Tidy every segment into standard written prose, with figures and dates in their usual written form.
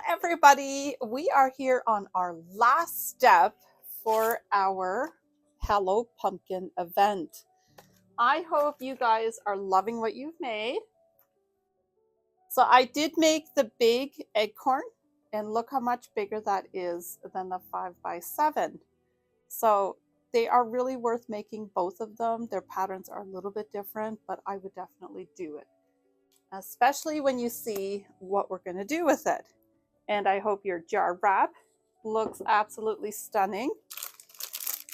everybody. We are here on our last step for our Hello Pumpkin event. I hope you guys are loving what you've made. So I did make the big acorn, and look how much bigger that is than the 5x7. So they are really worth making, both of them. Their patterns are a little bit different, but I would definitely do it, especially when you see what we're going to do with it. And I hope your jar wrap looks absolutely stunning.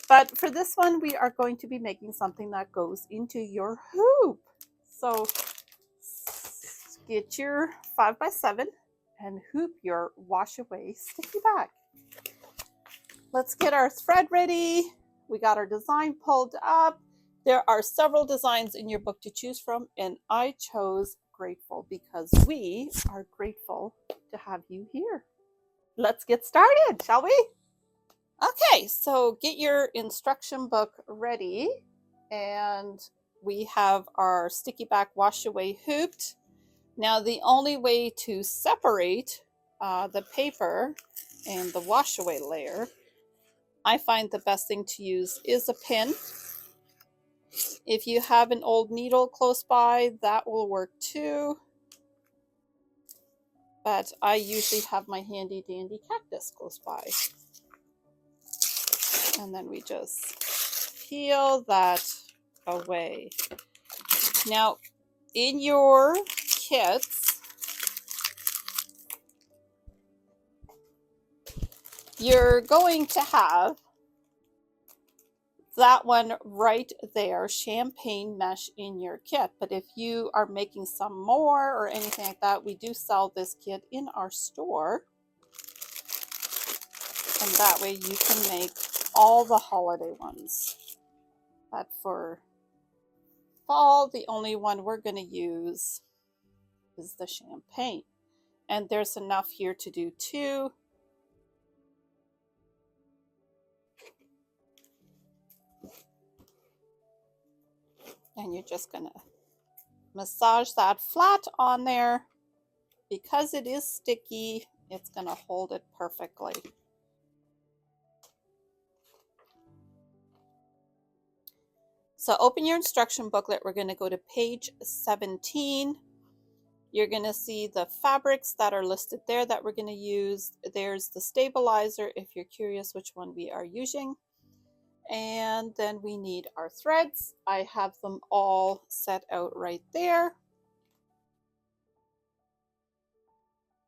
But for this one, we are going to be making something that goes into your hoop. So get your 5x7 and hoop your wash away sticky back. Let's get our thread ready. We got our design pulled up. There are several designs in your book to choose from, and I chose Grateful because we are grateful to have you here. Let's get started, shall we? Okay, so get your instruction book ready, and we have our sticky back wash away hooped. Now the only way to separate the paper and the wash away layer, I find the best thing to use is a pin. If you have an old needle close by, that will work too. But I usually have my handy dandy cactus close by. And then we just peel that away. Now, in your kits, you're going to have that one right there, champagne mesh, in your kit. But if you are making some more or anything like that, we do sell this kit in our store. And that way you can make all the holiday ones. But for fall, the only one we're going to use is the champagne. And there's enough here to do two. And you're just going to massage that flat on there. Because it is sticky, it's going to hold it perfectly. So open your instruction booklet. We're going to go to page 17. You're going to see the fabrics that are listed there that we're going to use. There's the stabilizer if you're curious which one we are using. And then we need our threads. I have them all set out right there.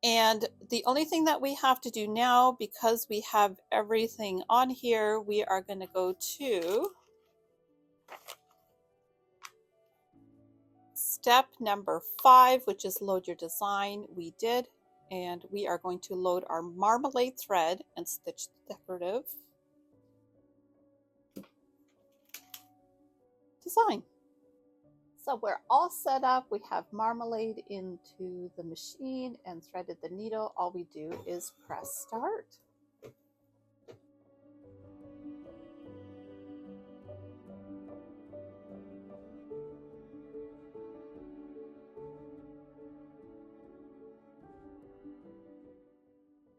And the only thing that we have to do now, because we have everything on here, we are going to go to step number 5, which is load your design. We did, and we are going to load our marmalade thread and stitch the decorative design. So we're all set up. We have marmalade into the machine and threaded the needle. All we do is press start.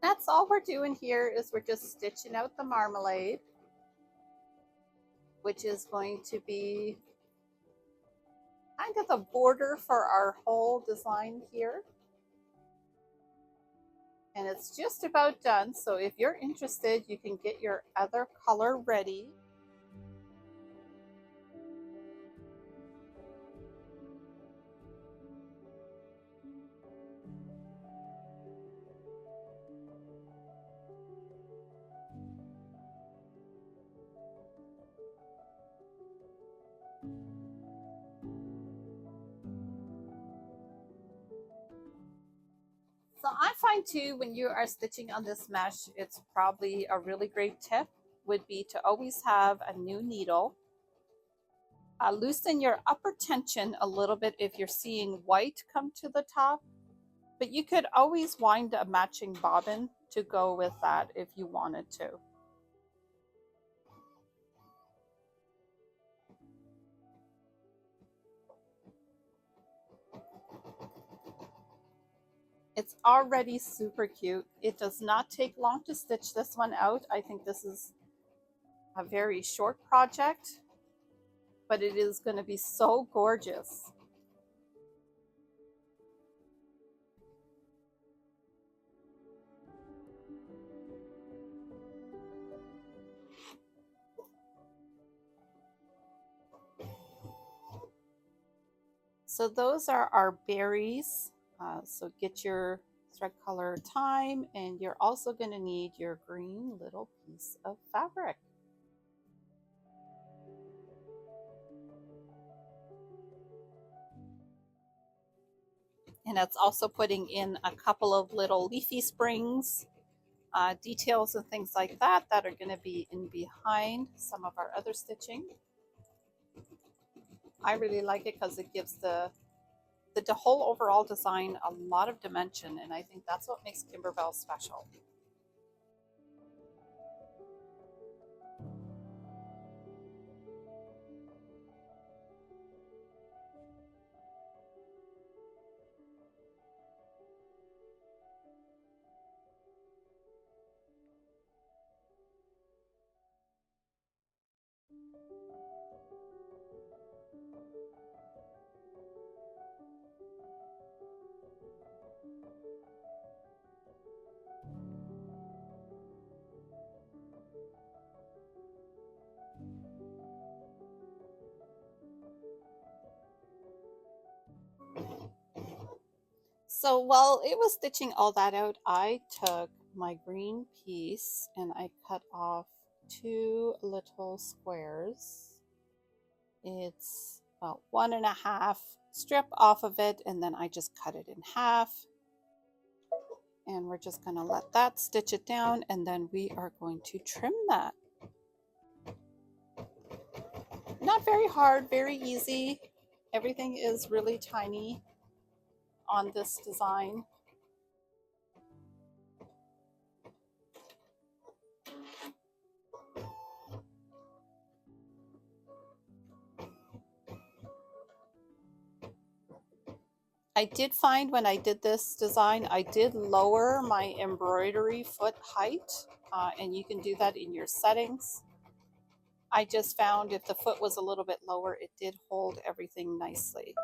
That's all we're doing here, is we're just stitching out the marmalade, which is going to be kind of the border for our whole design here. And it's just about done. So if you're interested, you can get your other color ready. So I find too, when you are stitching on this mesh, it's probably a really great tip would be to always have a new needle. Loosen your upper tension a little bit if you're seeing white come to the top, but you could always wind a matching bobbin to go with that if you wanted to. It's already super cute. It does not take long to stitch this one out. I think this is a very short project, but it is going to be so gorgeous. So those are our berries. So get your thread color time, and you're also going to need your green little piece of fabric. And that's also putting in a couple of little leafy springs, details and things like that that are going to be in behind some of our other stitching. I really like it because it gives the whole overall design a lot of dimension, and I think that's what makes Kimberbell special. So while it was stitching all that out, I took my green piece and I cut off 2 little squares. It's about 1.5 strip off of it, and then I just cut it in half. And we're just going to let that stitch it down, and then we are going to trim that. Not very hard, very easy. Everything is really tiny on this design. I did find when I did this design, I did lower my embroidery foot height, and you can do that in your settings. I just found if the foot was a little bit lower, it did hold everything nicely.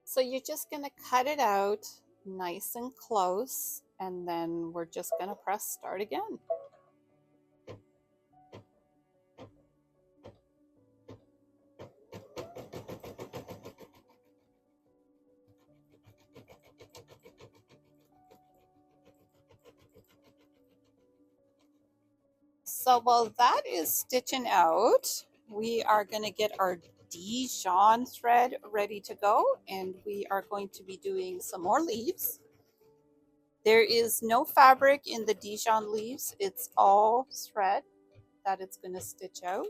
So you're just going to cut it out nice and close, and then we're just going to press start again. So while that is stitching out, we are going to get our Dijon thread ready to go, and we are going to be doing some more leaves. There is no fabric in the Dijon leaves. It's all thread that it's going to stitch out.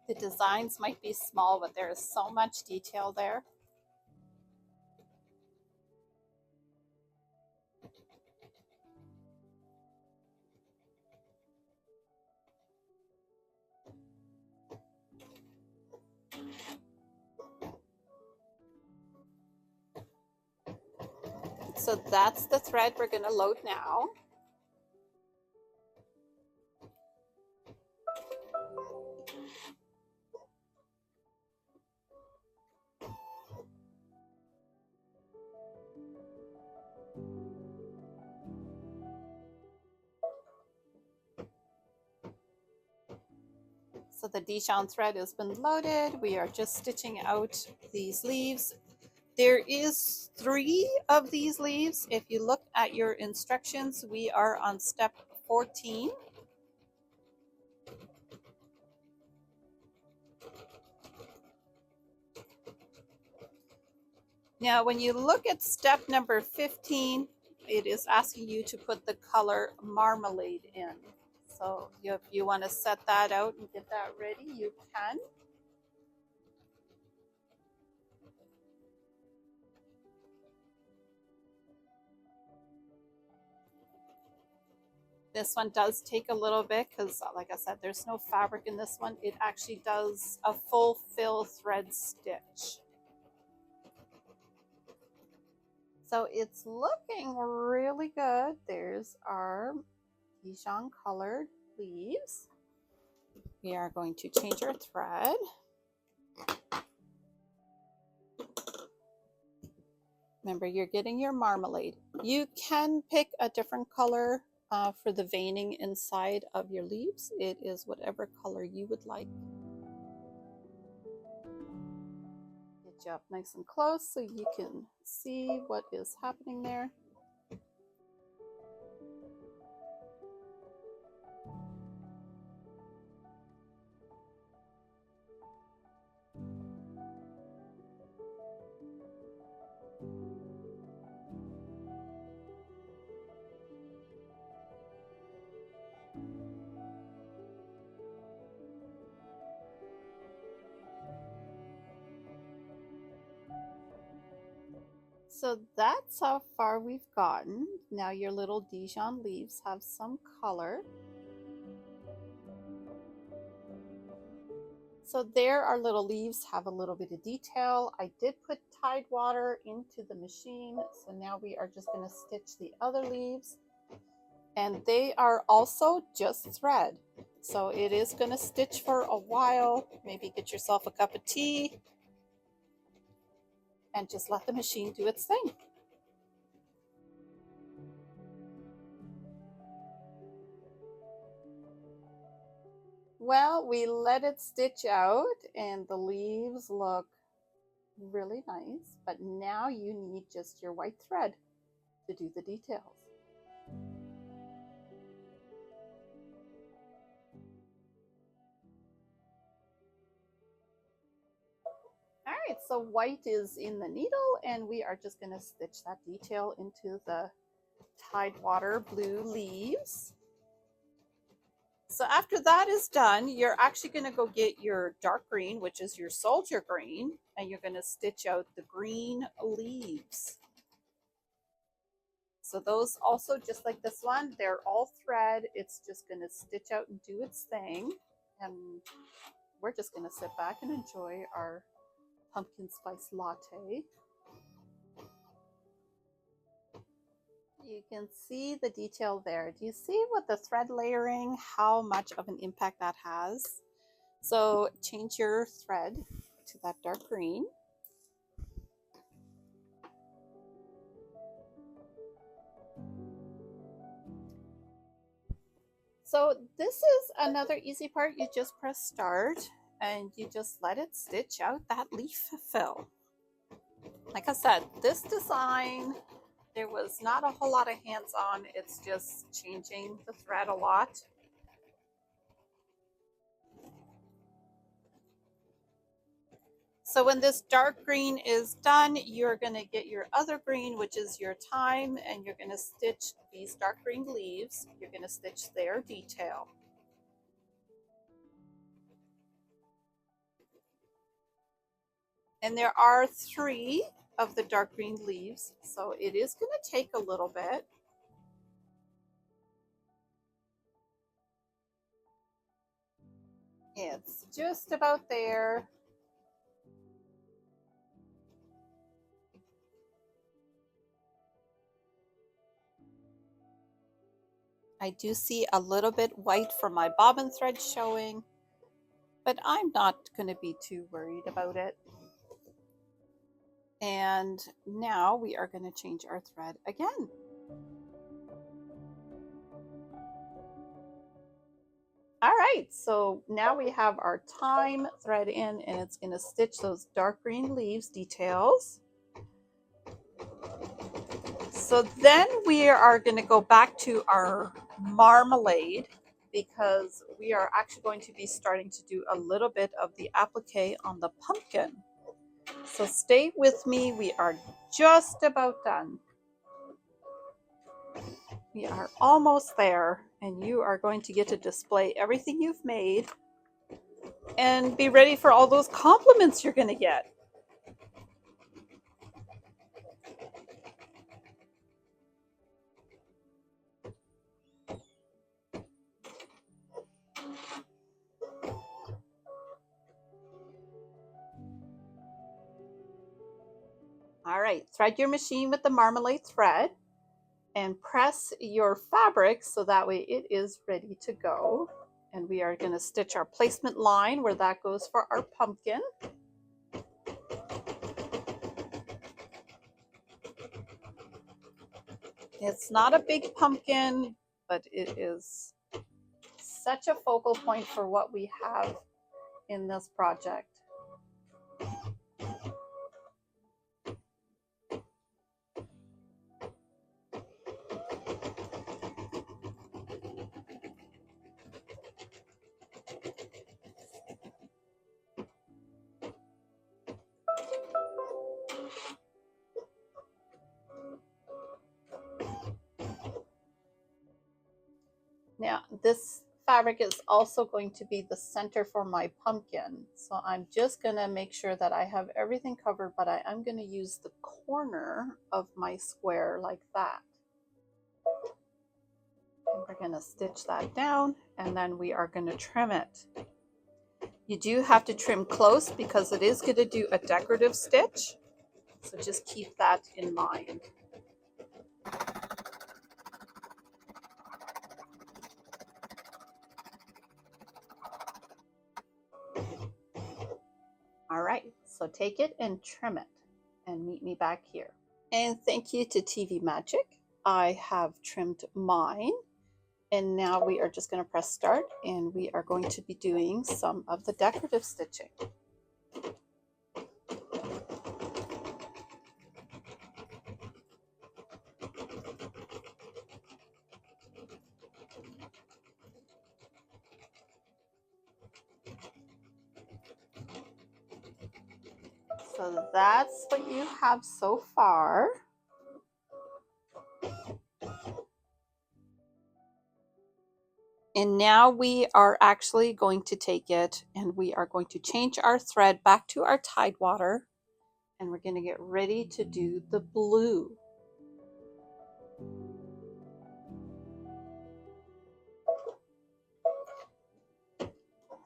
The designs might be small, but there is so much detail there. So that's the thread we're going to load now. So the Dijon thread has been loaded. We are just stitching out these leaves. There is 3 of these leaves. If you look at your instructions, we are on step 14. Now, when you look at step number 15, it is asking you to put the color marmalade in. So if you want to set that out and get that ready, you can. This one does take a little bit because, like I said, there's no fabric in this one. It actually does a full fill thread stitch. So it's looking really good. There's our Dijon colored leaves. We are going to change our thread. Remember, you're getting your marmalade. You can pick a different color for the veining inside of your leaves. It is whatever color you would like. Get you up nice and close so you can see what is happening there. So that's how far we've gotten. Now your little Dijon leaves have some color. So there our little leaves have a little bit of detail. I did put Tide water into the machine. So now we are just going to stitch the other leaves. And they are also just thread. So it is going to stitch for a while. Maybe get yourself a cup of tea and just let the machine do its thing. Well, we let it stitch out and the leaves look really nice, but now you need just your white thread to do the details. All right, so white is in the needle and we are just going to stitch that detail into the Tidewater blue leaves. So after that is done, you're actually going to go get your dark green, which is your soldier green, and you're going to stitch out the green leaves. So those also, just like this one, they're all thread. It's just going to stitch out and do its thing. And we're just going to sit back and enjoy our pumpkin spice latte. You can see the detail there. Do you see what the thread layering, how much of an impact that has? So change your thread to that dark green. So this is another easy part. You just press start and you just let it stitch out that leaf fill. Like I said, this design, there was not a whole lot of hands-on. It's just changing the thread a lot. So when this dark green is done, you're going to get your other green, which is your thyme, and you're going to stitch these dark green leaves. You're going to stitch their detail. And there are 3 of the dark green leaves, so it is going to take a little bit. It's just about there. I do see a little bit white from my bobbin thread showing, but I'm not going to be too worried about it. And now we are going to change our thread again. All right, so now we have our thyme thread in and it's going to stitch those dark green leaves details. So then we are going to go back to our marmalade because we are actually going to be starting to do a little bit of the applique on the pumpkin. So stay with me. We are just about done. We are almost there, and you are going to get to display everything you've made and be ready for all those compliments you're going to get. All right, thread your machine with the marmalade thread and press your fabric so that way it is ready to go. And we are going to stitch our placement line where that goes for our pumpkin. It's not a big pumpkin, but it is such a focal point for what we have in this project. Now, this fabric is also going to be the center for my pumpkin. So I'm just going to make sure that I have everything covered, but I am going to use the corner of my square like that. And we're going to stitch that down, and then we are going to trim it. You do have to trim close because it is going to do a decorative stitch. So just keep that in mind. All right, so take it and trim it and meet me back here. And thank you to TV Magic. I have trimmed mine, and now we are just going to press start, and we are going to be doing some of the decorative stitching. So that's what you have so far. And now we are actually going to take it and we are going to change our thread back to our Tidewater, and we're going to get ready to do the blue.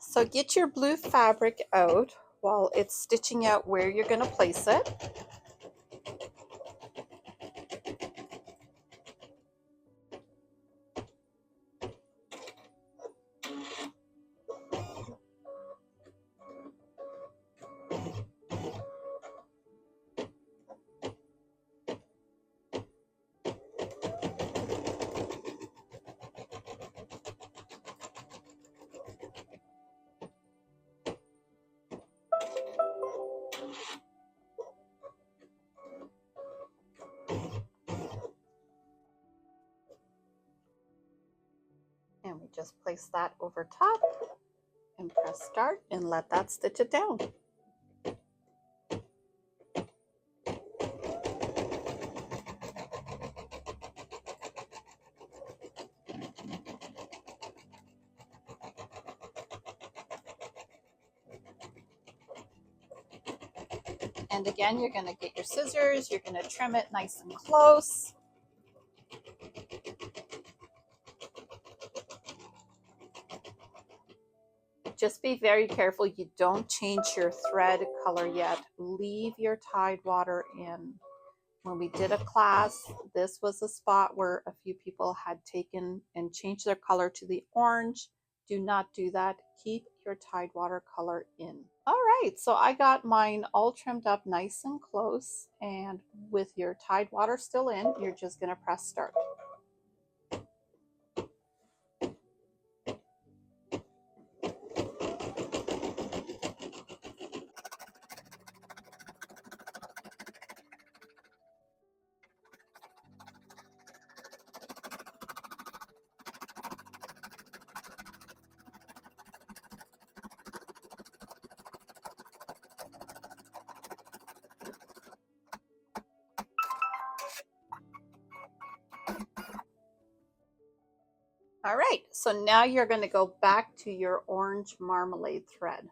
So get your blue fabric out while it's stitching out where you're going to place it. And we just place that over top and press start and let that stitch it down. And again, you're going to get your scissors, you're going to trim it nice and close. Just be very careful you don't change your thread color yet. Leave your Tidewater in. When we did a class, this was a spot where a few people had taken and changed their color to the orange. Do not do that. Keep your Tidewater color in. All right, so I got mine all trimmed up nice and close, and with your Tidewater still in, you're just going to press start. All right, so now you're going to go back to your orange marmalade thread.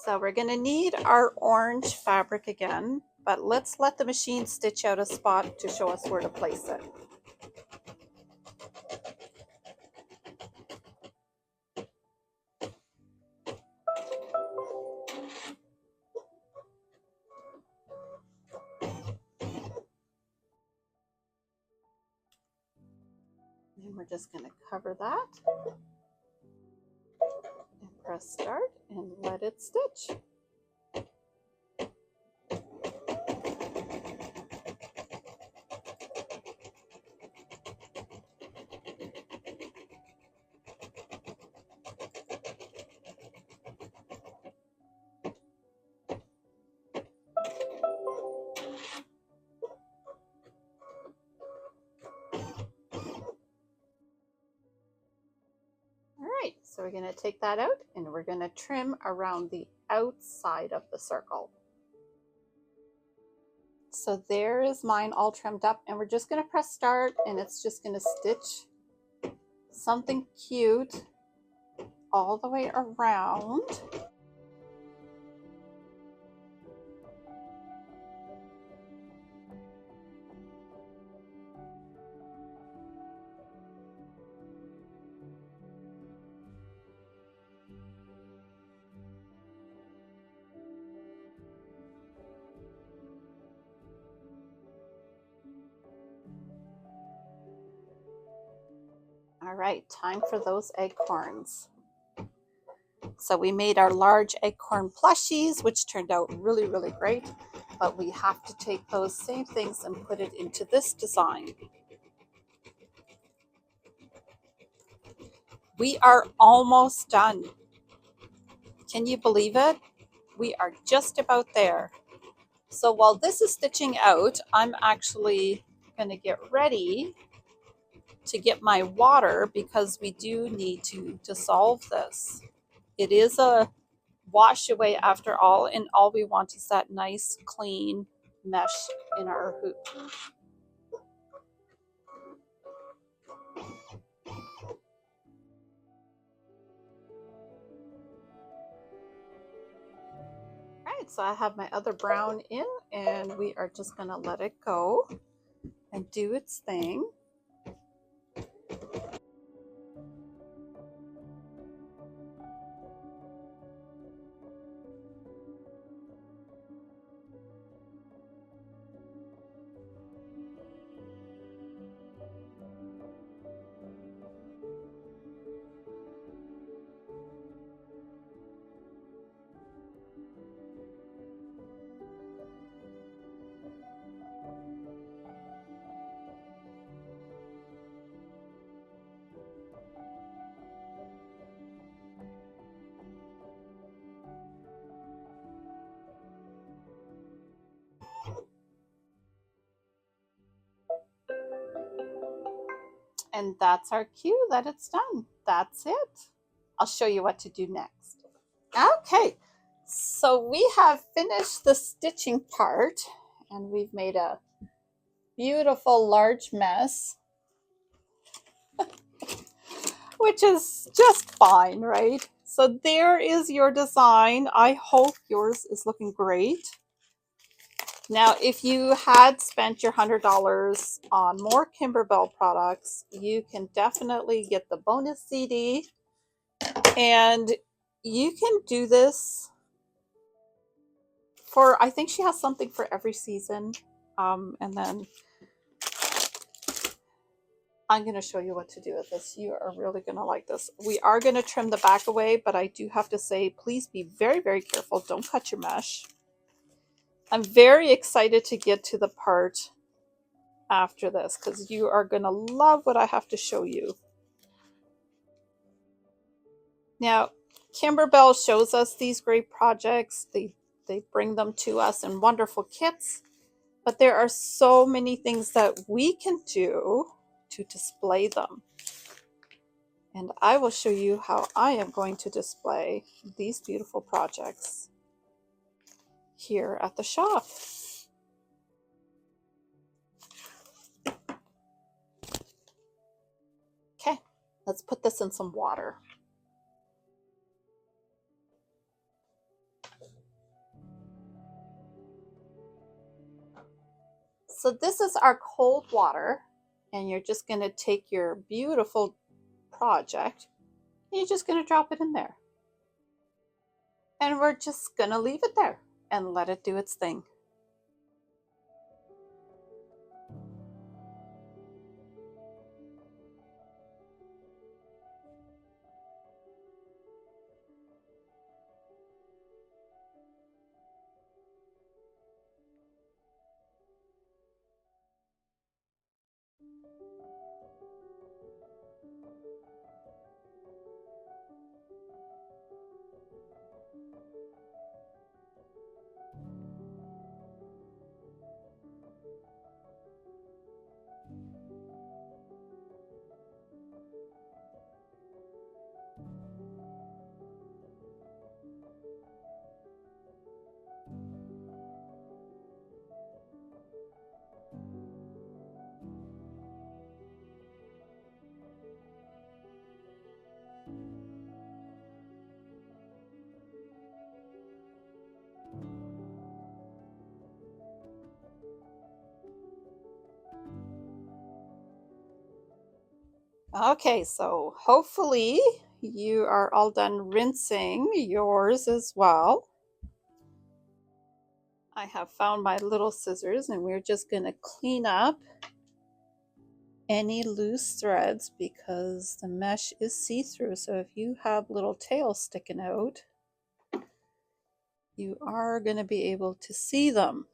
So we're going to need our orange fabric again, but let's let the machine stitch out a spot to show us where to place it. And we're just going to cover that and press start and let it stitch. All right, so we're going to take that out and we're going to trim around the outside of the circle. So there is mine all trimmed up, and we're just going to press start, and it's just going to stitch something cute all the way around. All right, time for those acorns. So we made our large acorn plushies, which turned out really, really great, but we have to take those same things and put it into this design. We are almost done. Can you believe it? We are just about there. So while this is stitching out, I'm actually going to get ready to get my water because we do need to solve this. It is a wash away after all, and all we want is that nice clean mesh in our hoop. All right, so I have my other brown in, and we are just going to let it go and do its thing. And that's our cue that it's done. That's it. I'll show you what to do next. Okay, so we have finished the stitching part, and we've made a beautiful large mess, which is just fine, right? So there is your design. I hope yours is looking great. Now, if you had spent your $100 on more Kimberbell products, you can definitely get the bonus CD, and you can do this for, I think she has something for every season. And then I'm going to show you what to do with this. You are really going to like this. We are going to trim the back away, but I do have to say, please be very, very careful. Don't cut your mesh. I'm very excited to get to the part after this because you are going to love what I have to show you. Now, Kimberbell shows us these great projects. They bring them to us in wonderful kits, but there are so many things that we can do to display them. And I will show you how I am going to display these beautiful projects. here at the shop. Okay, let's put this in some water. So this is our cold water, and you're just going to take your beautiful project and you're just going to drop it in there. And we're just going to leave it there and let it do its thing. Okay, so hopefully you are all done rinsing yours as well. I have found my little scissors, and we're just going to clean up any loose threads because the mesh is see-through. So if you have little tails sticking out, you are going to be able to see them.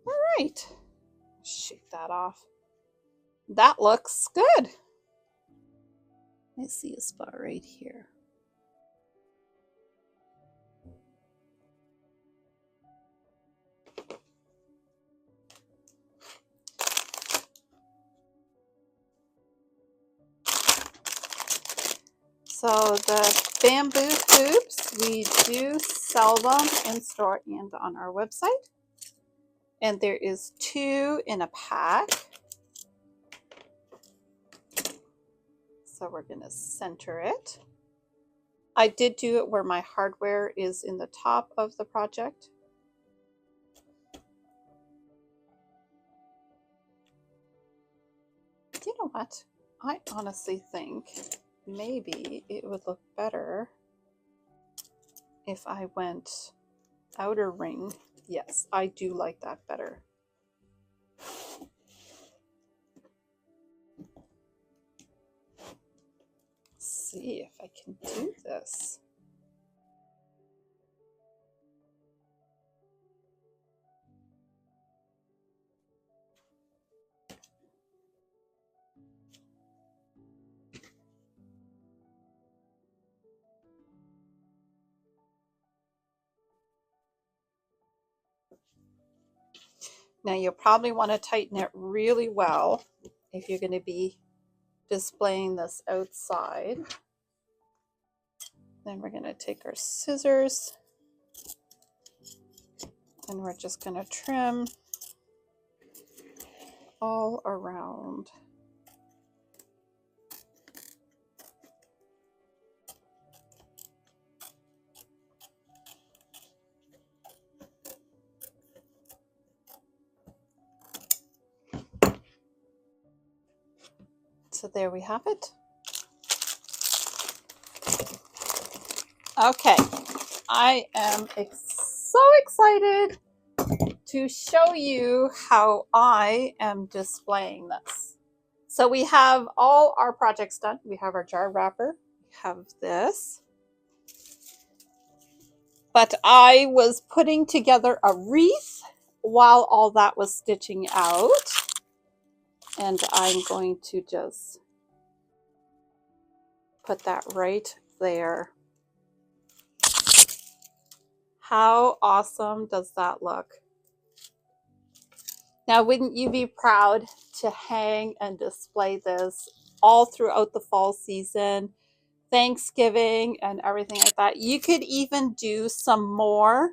All right, shake that off. That looks good. I see a spot right here. So the bamboo hoops, we do sell them in store and on our website. And there is 2 in a pack. So we're going to center it. I did do it where my hardware is in the top of the project. You know what? I honestly think maybe it would look better if I went outer ring. Yes, I do like that better. Let's see if I can do this. Now you'll probably want to tighten it really well if you're going to be displaying this outside. Then we're going to take our scissors and we're just going to trim all around. So there we have it. Okay, I am so excited to show you how I am displaying this. So we have all our projects done. We have our jar wrapper, we have this. But I was putting together a wreath while all that was stitching out. And I'm going to just put that right there. How awesome does that look? Now, wouldn't you be proud to hang and display this all throughout the fall season, Thanksgiving, and everything like that? You could even do some more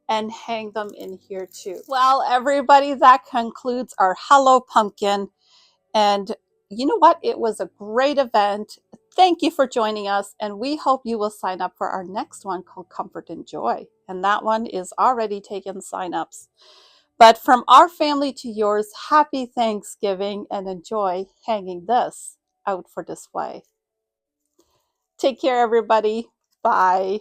and hang them in here too. Well, everybody, that concludes our Hello Pumpkin. And you know what? It was a great event. Thank you for joining us, and we hope you will sign up for our next one called Comfort and Joy. And that one is already taking signups. But from our family to yours, happy Thanksgiving and enjoy hanging this out for display. Take care, everybody. Bye.